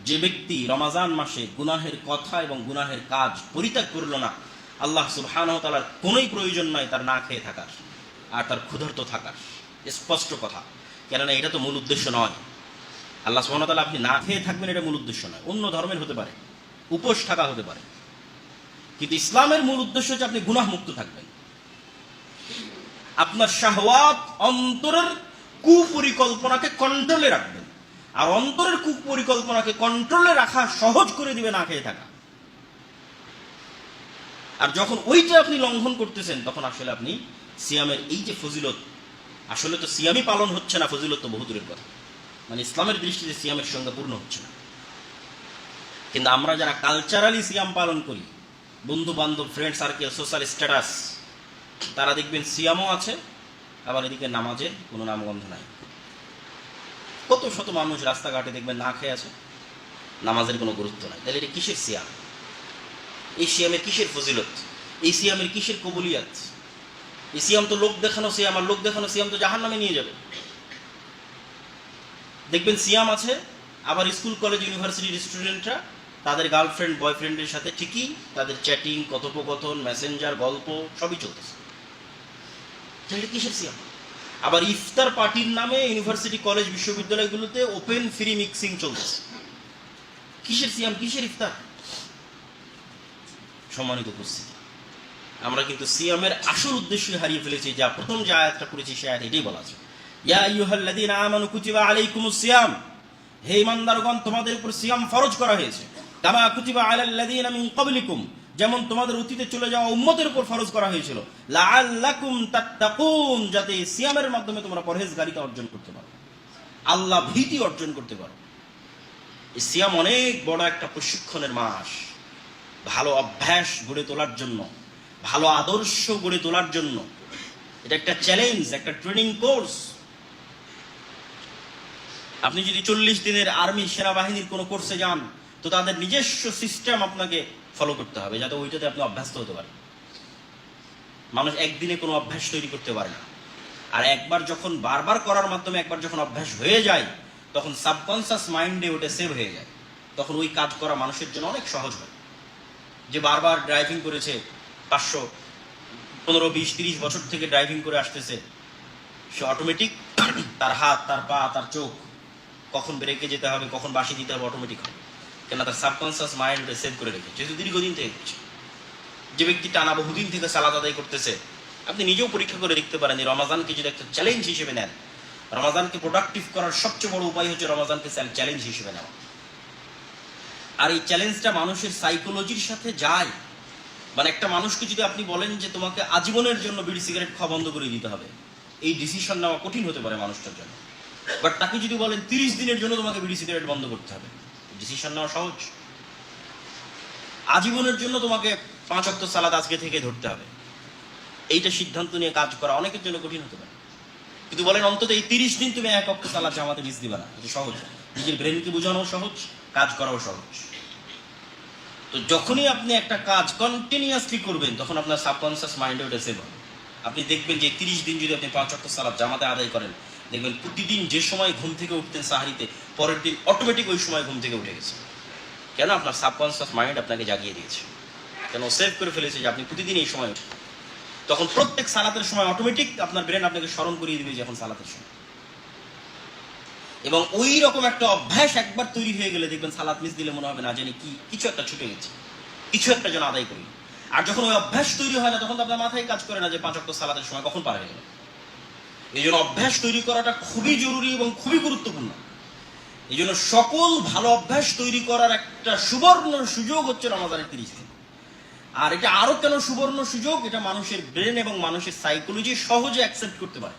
যে ব্যক্তি রমাজান মাসে গুনাহের কথা এবং গুনাহের কাজ পরিত্যাগ করল না, আল্লাহ সুবহানাহু ওয়া তাআলার কোনোই প্রয়োজন নাই তার না খেয়ে থাকার আর তার ক্ষুধার্ত থাকার। স্পষ্ট কথা, কেননা এটা তো মূল উদ্দেশ্য নয়। আল্লাহ সুবহানাহু ওয়া তাআলা আপনি না খেয়ে থাকবেন এটা মূল উদ্দেশ্য নয়। অন্য ধর্মের হতে পারে, উপোস থাকা হতে পারে, কিন্তু ইসলামের মূল উদ্দেশ্য হচ্ছে আপনি গুনাহ মুক্ত থাকবেন। আপনার শাহওয়াত, অন্তরের কুপরিকল্পনাকে কন্ট্রোলে রাখবেন, আর অন্তরের কুপরিকল্পনাকে কন্ট্রোলে রাখা সহজ করে দিবে না খেয়ে থাকা। আর যখন ওইটা আপনি লঙ্ঘন করতেছেন, তখন আসলে আপনি সিয়ামের এই যে ফজিলত, আসলে তো সিয়ামই পালন হচ্ছে না, ফজিলত তো বহু দূরের কথা, মানে ইসলামের দৃষ্টিতে সিয়ামের সঙ্গে পূর্ণ হচ্ছে না। কিন্তু আমরা যারা কালচারালি সিয়াম পালন করি, বন্ধু বান্ধব, ফ্রেন্ড সার্কেল, সোশ্যাল স্ট্যাটাস, তারা দেখবেন সিয়ামও আছে, আবার এদিকে নামাজের কোনো নামগন্ধ নাই। কত শত মানুষ রাস্তাঘাটে দেখবেন না খেয়ে আছে, নামাজের কোনো গুরুত্ব নাই। তাহলে এটা কিসের সিয়াম? এই সিয়ামের কিসের ফজিলত? এই সিয়ামের কিসের কবুলিয়াত? এই সিয়াম তো লোক দেখানো সিয়াম, আর লোক দেখানো সিয়াম তো জাহান্নামে নিয়ে যাবে। দেখবেন সিয়াম আছে, আবার স্কুল কলেজ ইউনিভার্সিটির স্টুডেন্টরা তাদের গার্লফ্রেন্ড বয়ফ্রেন্ডের সাথে ঠিকই তাদের চ্যাটিং, কথোপকথন, মেসেঞ্জার, গল্প সবই চলতেছে। তাহলে কিসের সিয়াম? আবার ইফতার পার্টির নামে ইউনিভার্সিটি, কলেজ, বিশ্ববিদ্যালয়গুলোতে ওপেন ফ্রি মিক্সিং চলতেছে। কিসের সিয়াম, কিসের ইফতার? সম্মানিত উপস্থিতি, আমরা কিন্তু সিয়ামের আসল উদ্দেশ্য হারিয়ে ফেলেছি। যা প্রথম যে আয়াতটা পড়েছি সে আয়াত এটাই বলা আছে, ইয়া আইয়ুহাল্লাযীনা আমানু কুতিবা আলাইকুমুস সিয়াম, হে ঈমানদারগণ তোমাদের উপর সিয়াম ফরজ করা হয়েছে, কামা কুতিবা আলাল্লাযীনা মিন ক্বাবলিকুম, যেমন তোমাদের অতীতে চলে যাওয়া উম্মতের উপর ফরজ করা হয়েছিল, লাআল্লাকুম তাত্তাকুন, যাতে সিয়ামের মাধ্যমে তোমরা পরহেজগারিতা অর্জন করতে পারো, আল্লাহ ভীতি অর্জন করতে পারো। এই সিয়াম অনেক বড় একটা প্রশিক্ষণের মাস, ভালো অভ্যাস গড়ে তোলার জন্য, ভালো আদর্শ গড়ে তোলার জন্য। এটা একটা চ্যালেঞ্জ, একটা ট্রেনিং কোর্স। আপনি যদি 40 দিনের আর্মি, সেনাবাহিনীর কোনো কোর্সে যান, তো তাদের নিজস্ব সিস্টেম আপনাকে ফলো করতে হবে, যাতে ওইটাতে আপনি অভ্যস্ত হতে পারেন। মানুষ একদিনে কোনো অভ্যাস তৈরি করতে পারে না। আর একবার যখন বারবার করার মাধ্যমে একবার যখন অভ্যাস হয়ে যায়, তখন সাবকনসিয়াস মাইন্ডে ওটা সেভ হয়ে যায়। তখন ওই কাজ করা মানুষের জন্য অনেক সহজ হয়। যে বারবার ড্রাইভিং করেছে, 500, 15, 20, 30 বছর থেকে ড্রাইভিং করে আসতেছে, সে অটোমেটিক তার হাত, তার পা, তার চোখ কখন ব্রেকে যেতে হবে, কখন বাঁশি দিতে হবে অটোমেটিক হয়। কেন? তার সাবকনসিয়াস মাইন্ড সেভ করে রেখেছে, যেহেতু দীর্ঘদিন থেকে করছে। যে ব্যক্তি টানা বহুদিন থেকে সালাত আদায় করতেছে, আপনি নিজেও পরীক্ষা করে দেখতে পারেন, এই রমাজানকে যদি একটা চ্যালেঞ্জ হিসেবে নেন, রমাজানকে প্রোডাক্টিভ করার সবচেয়ে বড় উপায় হচ্ছে রমাজানকে চ্যালেঞ্জ হিসেবে নেওয়া। আর এই চ্যালেঞ্জটা মানুষের সাইকোলজির সাথে যায়। মানে একটা মানুষকে যদি আপনি বলেন যে তোমাকে আজীবনের জন্য বিড়ি সিগারেট খাওয়া বন্ধ করে দিতে হবে, এই ডিসিশন নেওয়া কঠিন হতে পারে মানুষটার জন্য। বাট তাকে যদি বলেন 30 দিনের জন্য তোমাকে বিড়ি সিগারেট বন্ধ করতে হবে, ডিসিশন নেওয়া সহজ। আজীবনের জন্য তোমাকে 5 ওয়াক্ত সালাত আজকে থেকে ধরতে হবে, এইটা সিদ্ধান্ত নিয়ে কাজ করা অনেকের জন্য কঠিন হতে পারে। কিন্তু বলেন অন্তত এই 30 দিন তুমি 1 ওয়াক্ত সালাত জামাতে মিস দিবা না, এটা সহজ। নিজের ব্রেনকে বোঝানো সহজ, কাজ করাও সহজ। তো যখনই আপনি একটা কাজ কন্টিনিউয়াসলি করবেন, তখন আপনার সাবকনসিয়াস মাইন্ডে ওটা সেভ হবে। আপনি দেখবেন যে 30 দিন যদি আপনি 5 ওয়াক্ত সালাত জামাতে আদায় করেন, দেখবেন প্রতিদিন যে সময় ঘুম থেকে উঠতেন সাহারিতে, পরের দিন অটোমেটিক ওই সময় ঘুম থেকে উঠে গেছে। কেন? আপনার সাবকনসিয়াস মাইন্ড আপনাকে জাগিয়ে দিয়েছে, কেন? সেভ করে ফেলেছে যে আপনি প্রতিদিন এই সময় উঠেন। তখন প্রত্যেক সালাতের সময় অটোমেটিক আপনার ব্রেন আপনাকে স্মরণ করিয়ে দিবে যে এখন সালাতের সময়। এবং ওই রকম একটা অভ্যাস একবার তৈরি হয়ে গেলে দেখবেন সালাত মিস দিলে মনে হবে না জানি কি কিছু একটা ছুটে গেছে, কিছু একটা যেন আদায় করি। আর যখন ওই অভ্যাস তৈরি হয় না, তখন তো আপনার মাথায় কাজ করে না যে 5 ওয়াক্ত সালাতের সময় কখন পার হয়ে গেল। এই জন্য অভ্যাস তৈরি করাটা খুবই জরুরি এবং খুবই গুরুত্বপূর্ণ। এই জন্য সকল ভালো অভ্যাস তৈরি করার একটা সুবর্ণ সুযোগ হচ্ছে রমাজানের 30 দিন। আর এটা আরো কেন সুবর্ণ সুযোগ? এটা মানুষের ব্রেন এবং মানুষের সাইকোলজি সহজে অ্যাকসেপ্ট করতে পারে।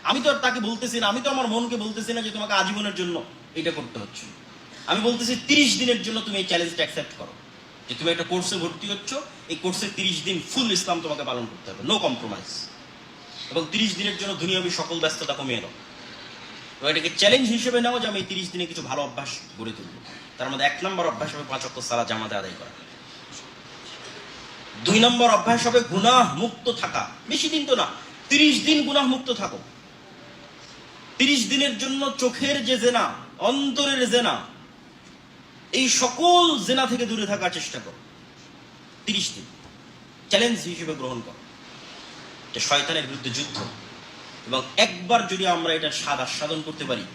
আমি তো আর তাকে বলতেছি না, আমি তো আমার মনকে বলতেছি না যে তোমাকে আজীবনের জন্য এটা করতে হচ্ছে। আমি বলতেছি 30 দিনের জন্য তুমি এই চ্যালেঞ্জটা অ্যাকসেপ্ট করো, যে তুমি একটা কোর্সে ভর্তি হচ্ছ, এই কোর্সে 30 দিন ফুল ইসলাম তোমাকে পালন করতে হবে, নো কম্প্রোমাইজ। এবং 30 দিনের জন্য দুনিয়াবী সকল ব্যস্ততা কমিয়ে নাও। এটাকে চ্যালেঞ্জ হিসেবে নাও যে আমি 30 দিনে কিছু ভালো অভ্যাস গড়ে তুলব। তার মধ্যে 1 নম্বর অভ্যাস হবে 5 ওয়াক্ত সালাত জামাতে আদায় করা। 2 নম্বর অভ্যাস হবে গুনাহ মুক্ত থাকা। বেশি দিন তো না, 30 দিন গুনাহ মুক্ত থাকো। 30 দিনের জন্য চোখের যে জেনা, অন্তরের জেনা, এই সকল জেনা থেকে দূরে থাকার চেষ্টা করো। 30 দিন চ্যালেঞ্জ হিসেবে গ্রহণ করো, এটা শয়তানের বিরুদ্ধে যুদ্ধ। এবং একবার যদি আমরা এটা স্বাদ আস্বাদন করতে পারি,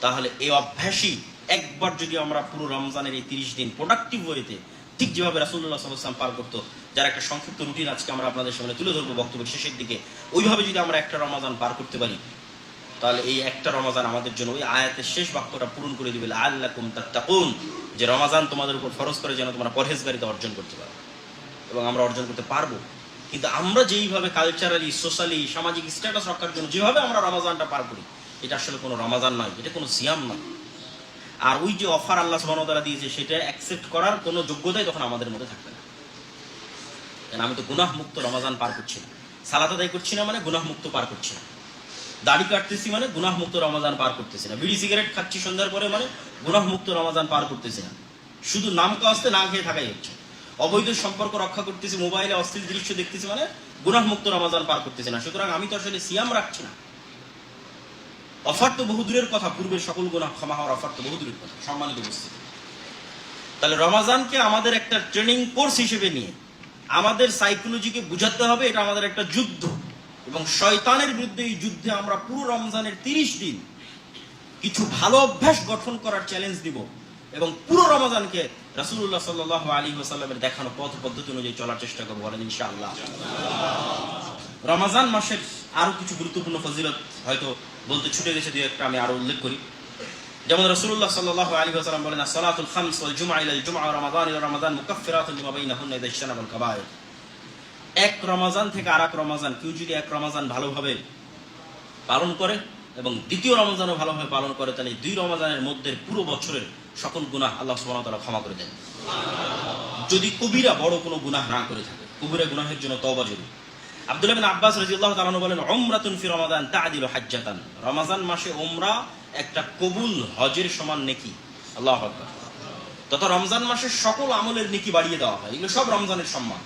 তাহলে এই অভ্যাসই একবার যদি আমরা পুরো রমজানের এই 30 দিন প্রোডাক্টিভ ওয়েতে, ঠিক যেভাবে রাসূলুল্লাহ সাল্লাল্লাহু আলাইহি ওয়াসাল্লাম পার করতো, যার একটা সংক্ষিপ্ত রুটিন আজকে আমরা আপনাদের সামনে তুলে ধরবো বক্তব্যের শেষের দিকে, ওইভাবে যদি আমরা একটা রমাজান পার করতে পারি, তাহলে এই একটা রমাজান আমাদের জন্য ওই আয়াতের শেষ বাক্যটা পূরণ করে দিবে, লাআল্লাকুম তাত্তাকুন, যে রমাজান তোমাদের উপর ফরজ করে যেন তোমরা পরহেজগারিতা অর্জন করতে পারো। এবং আমরা অর্জন করতে পারবো। কিন্তু আমরা যেইভাবে কালচারালি, সোশ্যালি, সামাজিক স্ট্যাটাস রক্ষার জন্য যেভাবে আমরা রমাজানটা পার করি, এটা আসলে কোনো রমাজান নয়, এটা কোনো সিয়াম নয়। আর ওই যে অফার আল্লাহ সুবহানাহু ওয়া তাআলা দিয়েছে, সেটা অ্যাকসেপ্ট করার কোনো যোগ্যতাই তখন আমাদের মধ্যে থাকবে না। কারণ আমি তো গুনাহ মুক্ত রমাজান পার করছি না, সালাত আদায় করছি না মানে গুনাহ মুক্ত পার করছি না, দাড়ি কাটতেছি মানে গুনাহ মুক্ত রমাজান পার করতেছি না, বিড়ি সিগারেট খাচ্ছি সন্ধ্যার পরে মানে গুনাহ মুক্ত রমাজান পার করতেছি না, শুধু নাম কাস্তে না খেয়ে থাকাই হচ্ছে। অবৈধ সম্পর্ক রক্ষা করতেছি, মোবাইলে অশ্লীল দৃশ্য দেখতেছি মানে গুনাহ মুক্ত রমাজান পার করতেছি না। সুতরাং আমি তো আসলে সিয়াম রাখছি না। অফার তো বহু দূরের কথা, পূর্বের সকল গুনাহ ক্ষমা হওয়ার অফার তো বহু দূরের কথা। সম্মানিত উপস্থিতি, তাহলে রমাজানকে আমাদের একটা ট্রেনিং কোর্স হিসেবে নিয়ে আমাদের সাইকোলজিকে বুঝাতে হবে এটা আমাদের একটা যুদ্ধ, এবং শয়তানের বিরুদ্ধে এই যুদ্ধে আমরা পুরো রমজানের 30 দিন কিছু ভালো অভ্যাস গঠন করার চ্যালেঞ্জ দিব, এবং পুরো রমজানকে রাসূলুল্লাহ সাল্লাল্লাহু আলাইহি ওয়াসাল্লামের দেখানো পথ পদ্ধতি অনুযায়ী চলার চেষ্টা করব, বলেন ইনশাআল্লাহ। রমজান মাসের আরো কিছু গুরুত্বপূর্ণ ফজিলত হয়তো বলতে ছুটে গেছে, দুই একটা আমি আরো উল্লেখ করি। যেমন রাসূলুল্লাহ সাল্লাল্লাহু আলাইহি ওয়াসাল্লাম বলেন, সালাতুল খামস ওয়াল জুমআ ইলাল জুমআ ওয়া রমাদান ইলা রমাদান মুকাফফিরাতুন লিমা বাইনাহুন্না ইযা ইজতানাবাল কাবায়ের। এক রমজান থেকে আরেক রমজান কেউ যদি এক রমজান ভালোভাবে পালন করে এবং দ্বিতীয় রমজানও ভালোভাবে পালন করে, তাহলে দুই রমজানের মধ্যে পুরো বছরের সকল গুনাহ আল্লাহ সুবহানাহু ওয়া তাআলা ক্ষমা করে দেন, যদি কবিরা বড় কোনো গুনাহ না করে থাকে। কবিরা গুনাহের জন্য তওবা জরুরি। আব্দুল্লাহ বিন আব্বাস রাদিয়াল্লাহু তাআলা বলেন, উমরাতুন ফি রমাদান তা'দিলু হাজ্জাতান। রমজান মাসে উমরা একটা কবুল হজের সমান নেকি। আল্লাহু আকবার। তথা রমজান মাসের সকল আমলের নেকি বাড়িয়ে দেওয়া হয়। এগুলো সব রমজানের সম্মান।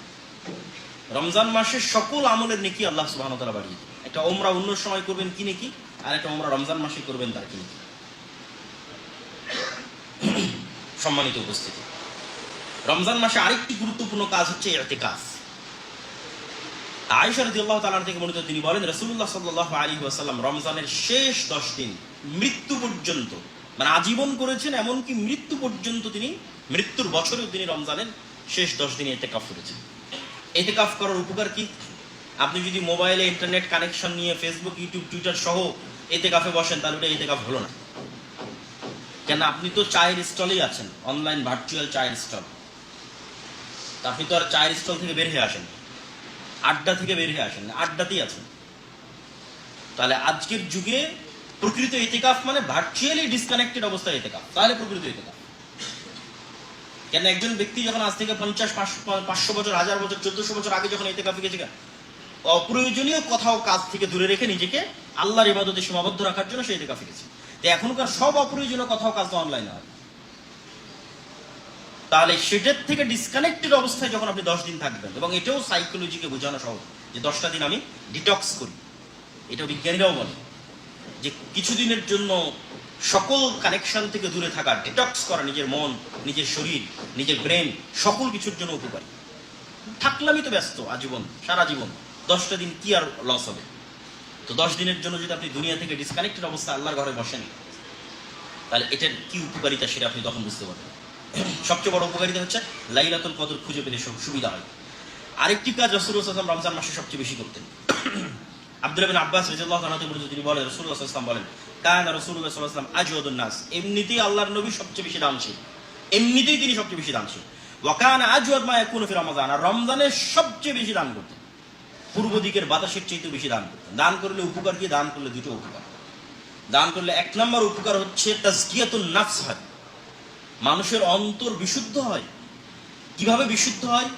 রমজান মাসের সকল আমলের নেকি আল্লাহ সুবহানাহু ওয়া তাআলা বাড়িয়ে দেন। একটা উমরা অন্য সময় করবেন কি নেকি, আর একটা উমরা রমজান মাসে করবেন তার কি নেকি। সম্মানিত উপস্থিতি, রমজান মাসে আরেকটি গুরুত্বপূর্ণ কাজ হচ্ছে ইতিকাফ। আয়েশা রাদিয়াল্লাহু তাআলা থেকে বর্ণিত, তিনি বলেন, রাসূলুল্লাহ সাল্লাল্লাহু আলাইহি ওয়াসাল্লাম রমজানের শেষ 10 দিন মৃত্যু পর্যন্ত, মানে আজীবন করেছেন, এমনকি মৃত্যু পর্যন্ত, তিনি মৃত্যুর বছরেও তিনি রমজানের শেষ 10 দিন ইতিকাফ করেছেন। ইতিকাফ করার উপকার কি? আপনি যদি মোবাইলে ইন্টারনেট কানেকশন নিয়ে ফেসবুক, ইউটিউব, টুইটার সহ ইতিকাফে বসেন, তাহলে ওটা ইতিকাফ হলো না। কেন? আপনি তো চায়ের স্টলেই আছেন, অনলাইন ভার্চুয়াল চায়ের স্টল। আপনি তো আর চায়ের স্টল থেকে বের হয়ে আসেন, আড্ডা থেকে বের হয়ে আসেন, আড্ডাতেই আছেন। তাহলে আজকের যুগে প্রকৃত ইতিকাফ মানে ভার্চুয়ালি ডিসকানেক্টেড অবস্থায় ইতিকাফ, তাহলে প্রকৃত ইতিকাফ। কেন? একজন ব্যক্তি যখন আজ থেকে 50, 500 বছর, 1000 বছর, 1400 বছর আগে যখন ইতিকাফে গেছে, অপ্রয়োজনীয় কোথাও কাজ থেকে দূরে রেখে নিজেকে আল্লাহর ইবাদতে সীমাবদ্ধ রাখার জন্য সে ইতিকাফে গেছে। তো এখনকার সব অপ্রয়োজনীয় কোথাও কাজ তো অনলাইনে হয়। তাহলে সেটার থেকে ডিসকানেক্টেড অবস্থায় যখন আপনি 10 দিন থাকবেন, এবং এটাও সাইকোলজিকে বোঝানো সহজ যে 10টা দিন আমি ডিটক্স করি। এটা বিজ্ঞানীরাও বলে যে কিছুদিনের জন্য সকল কানেকশন থেকে দূরে থাকা, ডিটক্স করা, নিজের মন, নিজের শরীর, নিজের ব্রেন, সকল কিছুর জন্য উপকারী। থাকলামই তো ব্যস্ত আজীবন, সারা জীবন, 10টা দিন কি আর লস হবে? তো 10 দিনের জন্য যদি আপনি দুনিয়া থেকে ডিসকানেক্টেড অবস্থায় আল্লাহর ঘরে বসেন, তাহলে এটার কি উপকারিতা সেটা আপনি তখন বুঝতে পারবেন। সবচেয়ে বড় উপকারিতা হচ্ছে লাইলাতুল কদর খুঁজে পেতে সুবিধা হয়। আরেকটি কাজ রাসূলুল্লাহ সাল্লাল্লাহু আলাইহি ওয়াসাল্লাম রমজান মাসে সবচেয়ে বেশি করতেন। আব্দুল্লাহ বিন আব্বাস রাদিয়াল্লাহু তাআলা থেকে তিনি বলেন, রাসূলুল্লাহ সাল্লাল্লাহু আলাইহি ওয়াসাল্লাম বলেন, কানা রাসূলুল্লাহ সাল্লাল্লাহু আলাইহি ওয়াসাল্লাম আজওয়াদুন নাস। এমনিতেই আল্লাহর নবী সবচেয়ে বেশি দানশীল, এমনিতেই তিনি সবচেয়ে বেশি দানশীল। ওয়া কানা আজওয়াদ মা ইয়াকুনু ফি রমাদান। আর রমজানে সবচেয়ে বেশি দান করতেন, পূর্ব দিকের বাতাসের চাইতে বেশি দান করতেন। দান করলে উপকার কি? দান করলে দুটো উপকার। দান করলে 1 নম্বর উপকার হচ্ছে তাজকিয়াতুন নাফস হয়, মানুষের অন্তর বিশুদ্ধ হয়। কিভাবে বিশুদ্ধ হয়?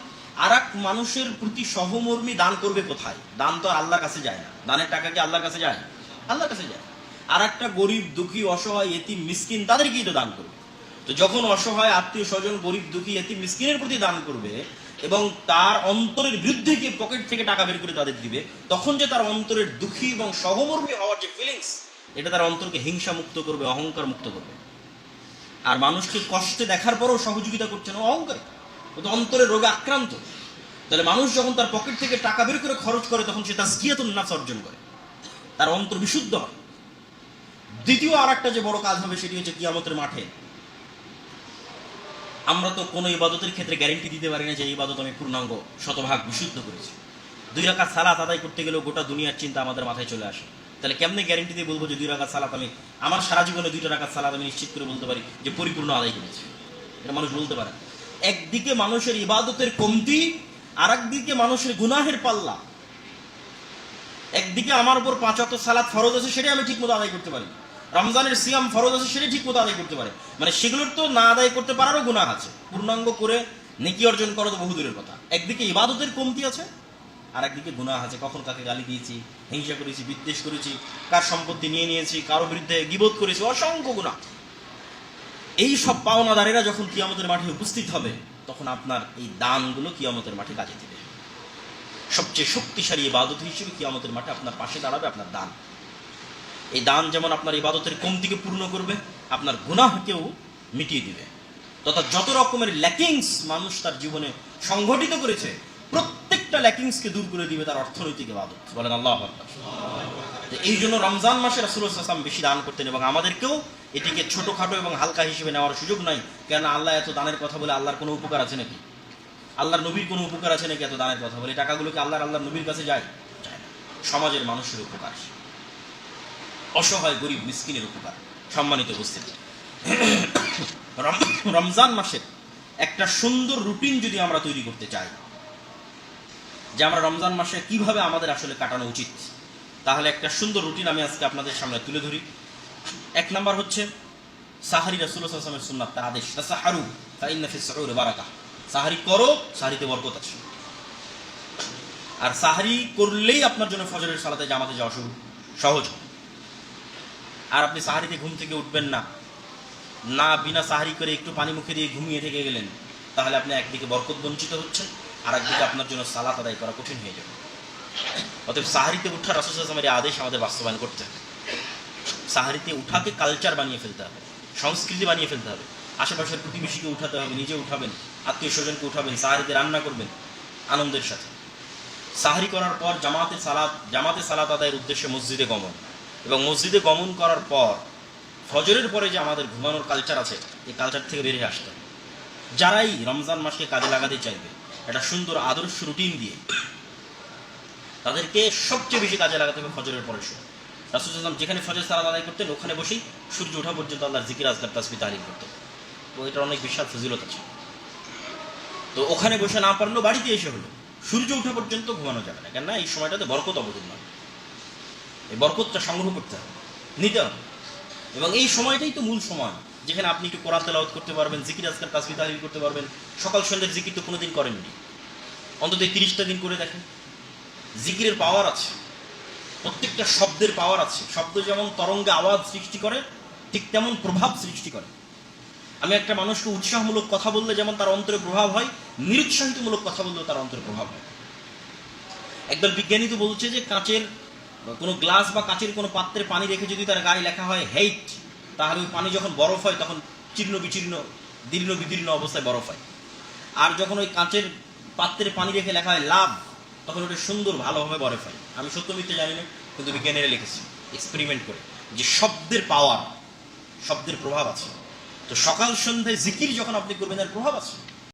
আর এক মানুষের প্রতি সহমর্মী দান করবে কোথায়? দান তো আল্লাহর কাছে যায় না। দানের টাকা কি আল্লাহর কাছে যায়? আল্লাহর কাছে যায়। আর একটা গরিব, দুঃখী, অসহায়, এতিম, মিসকিন, তাদেরকেই তো দান করবে। তো যখন অসহায়, আত্মীয় স্বজন, গরিব, দুঃখী, এতিম, মিসকিনের প্রতি দান করবে এবং তার অন্তরের বিরুদ্ধে গিয়ে পকেট থেকে টাকা বের করে তাদের দিবে, তখন যে তার অন্তরের দুঃখী এবং সহমর্মী হওয়ার যে ফিলিংস, এটা তার অন্তরকে হিংসা মুক্ত করবে, অহংকার মুক্ত করবে। আর মানুষকে কষ্টে দেখার পরেও সহযোগিতা করছে না, অহংকার, ও তো অন্তরের রোগে আক্রান্ত। তাহলে মানুষ যখন তার পকেট থেকে টাকা বের করে খরচ করে তখন সে তাজকিয়াতুন নাফস অর্জন করে, তার অন্তর বিশুদ্ধ হয়। দ্বিতীয় আর একটা যে বড় কাজ হবে সেটি হচ্ছে কিয়ামতের মাঠে আমরা তো কোনো ইবাদতের ক্ষেত্রে গ্যারেন্টি দিতে পারি না যে এই ইবাদত আমি পূর্ণাঙ্গ শতভাগ বিশুদ্ধ করেছি। 2 রাকাত সালাত আদায় করতে গেলেও গোটা দুনিয়ার চিন্তা আমাদের মাথায় চলে আসে। তাহলে কেমনে গ্যারেন্টি দিয়ে বলবো যে 2 রাকাত সালাত আমি আমার সারা জীবনে 2টা রাকাত সালাত আমি নিশ্চিত করে বলতে পারি যে পরিপূর্ণ আদায় করেছি? এটা মানুষ বলতে পারে। একদিকে মানুষের ইবাদতের কমতি, আর একদিকে মানুষের গুনাহের পাল্লা। একদিকে আমার উপর 5 ওয়াক্ত সালাত ফরজ আছে, সেটাই আমি ঠিক মতো আদায় করতে পারি। রমজানের সিয়াম ফরজ আছে, সেটাই ঠিক মতো আদায় করতে পারে। মানে সেগুলোর তো না আদায় করতে পারারও গুনাহ আছে। পূর্ণাঙ্গ করে নেকি অর্জন করা তো বহুদূরের কথা। একদিকে ইবাদতের কমতি আছে, আর একদিকে গুনাহ আছে। কখন কাকে গালি দিয়েছি, হিংসা করেছি, বিদ্বেষ করেছি, কার সম্পত্তি নিয়ে নিয়েছি, কারো বিরুদ্ধে গীবত করেছি, অসংখ্য গুনাহ। এই সব পাওনাদারেরা যখন কিয়ামতের মাঠে উপস্থিত হবে তখন আপনার এই দানগুলো কিয়ামতের মাঠে কাজে দেবে। সবচেয়ে শক্তিশালী ইবাদত হিসেবে কিয়ামতের মাঠে আপনার পাশে দাঁড়াবে আপনার দান। এই দান যেমন আপনার ইবাদতের কমতিকে পূর্ণ করবে, আপনার গুনাহকেও মিটিয়ে দিবে। তথা যত রকমের ল্যাকিংস মানুষ তার জীবনে সংঘটিত করেছে প্রত্যেকটা ল্যাকিংসকে দূর করে দিবে তার অর্থনৈতিক ইবাদত। বলেন আল্লাহু আকবার। এই জন্য রমজান মাসে রাসূলুল্লাহ সাল্লাল্লাহু আলাইহি ওয়াসাল্লাম বেশি দান করতেন, এবং আমাদেরকেও এটিকে ছোটখাটো এবং হালকা হিসেবে নেওয়ার সুযোগ নাই। কেন আল্লাহ এত দানের কথা বলে আল্লাহর কোনো উপকার আছে নাকি? আল্লাহর নবীর কোনো উপকার আছে নাকি এত দানের কথা বলে? টাকাগুলোকে আল্লাহর নবীর কাছে যায়? যায় না। সমাজের মানুষের উপকার, অসহায় গরিব মিসকিনের উপকার। সম্মানিত উপস্থিতি, রমজান মাসের একটা সুন্দর রুটিন যদি আমরা তৈরি করতে চাই যে আমরা রমজান মাসে কিভাবে আমাদের আসলে কাটানো উচিত, তাহলে একটা সুন্দর রুটিন আমি আজকে আপনাদের সামনে তুলে ধরি। 1 নাম্বার হচ্ছে সাহারি। রাসূলুল্লাহ সাল্লাল্লাহু আলাইহি ওয়াসাল্লামের সুন্নাত আদেশ, তাসাহারু ফাইন্না ফিস সুহুরি বারাকাহ। সাহারি করো, সাহারিতে বরকত আছে। আর সাহারি করলেই আপনার জন্য ফজরের সালাতে জামাতে যাওয়া সহজ। আর আপনি সাহারিতে ঘুম থেকে উঠবেন না, না বিনা সাহারি করে একটু পানি মুখে দিয়ে ঘুমিয়ে থেকে গেলেন, তাহলে আপনি একদিকে বরকত বঞ্চিত হচ্ছেন, আর একদিকে আপনার জন্য সালাত আদায় করা কঠিন হয়ে যাবে। অতএব সাহারিতে উঠা রাসূল সাল্লাল্লাহু আলাইহি ওয়াসাল্লামের আদেশ আমাদের বাস্তবায়ন করতে হবে। সাহারিতে উঠাকে কালচার বানিয়ে ফেলতে হবে, সংস্কৃতি বানিয়ে ফেলতে হবে। আশেপাশের প্রতিবেশীকে উঠাতে হবে, নিজে উঠাবেন, আত্মীয় স্বজনকে উঠাবেন, সাহারিতে রান্না করবেন আনন্দের সাথে। সাহারি করার পর জামাতে সালাত আদায়ের উদ্দেশ্যে মসজিদে গমন, এবং মসজিদে গমন করার পর ফজরের পরে যে আমাদের ঘুমানোর কালচার আছে, এই কালচার থেকে বেরিয়ে আসতে হবে। যারাই রমজান মাসকে কাজে লাগাতে চাইবে একটা সুন্দর আদর্শ রুটিন দিয়ে, তাদেরকে সবচেয়ে বেশি কাজে লাগাতে হবে ফজরের পরের সময়। রাসূল সাল্লাল্লাহু আলাইহি ওয়াসাল্লাম যেখানে ফজর সালাত আদায় করতেন ওখানে বসেই সূর্য ওঠা পর্যন্ত আল্লাহর জিকির আজকার তাসবিহ তাহলিল করতেন। তো এটার অনেক বিশাল ফজিলত আছে। তো ওখানে বসে না পারলেও বাড়িতে এসে হলো, সূর্য ওঠা পর্যন্ত ঘুমানো যাবে না, কেননা এই সময়টাতে বরকত অবতীর্ণ হয়। এই বরকতটা সংগ্রহ করতে হবে, নিতে হবে। এবং এই সময়টাই তো মূল সময় যেখানে আপনি একটু কোরআন তেলাওয়াত করতে পারবেন, জিকির আজকার তাসবিহ তাহলিল করতে পারবেন। সকাল সন্ধ্যার জিকির তো কোনোদিন করেননি, অন্তত 30টা দিন করে দেখেন। জিকিরের পাওয়ার আছে, প্রত্যেকটা শব্দের পাওয়ার আছে। শব্দ যেমন তরঙ্গে আওয়াজ সৃষ্টি করে, ঠিক তেমন প্রভাব সৃষ্টি করে। আমি একটা মানুষকে উৎসাহমূলক কথা বললে যেমন তার অন্তরে প্রভাব হয়, নিরুৎসাহিতমূলক কথা বললেও তার অন্তরে প্রভাব হয়। একদল বিজ্ঞানী তো বলছে যে কাঁচের কোনো গ্লাস বা কাঁচের কোনো পাত্রে পানি রেখে যদি তার গায়ে লেখা হয় হেইট, তাহলে ওই পানি যখন বরফ হয় তখন চীর্ণ বিচীর্ণ দীর্ণ বিদীর্ণ অবস্থায় বরফ হয়। আর যখন ওই কাঁচের পাত্রে পানি রেখে লেখা হয় লাভ, তখন ওটা সুন্দর ভালোভাবে বরফ হয়। আমি সত্য মিথ্যে জানি না, কিন্তু বিজ্ঞানীরা লিখেছে এক্সপেরিমেন্ট করে যে শব্দের পাওয়ার, শব্দের প্রভাব আছে। তো সকাল সন্ধ্যায় জিকির যখন আপনি করবেন এর প্রভাব আছে।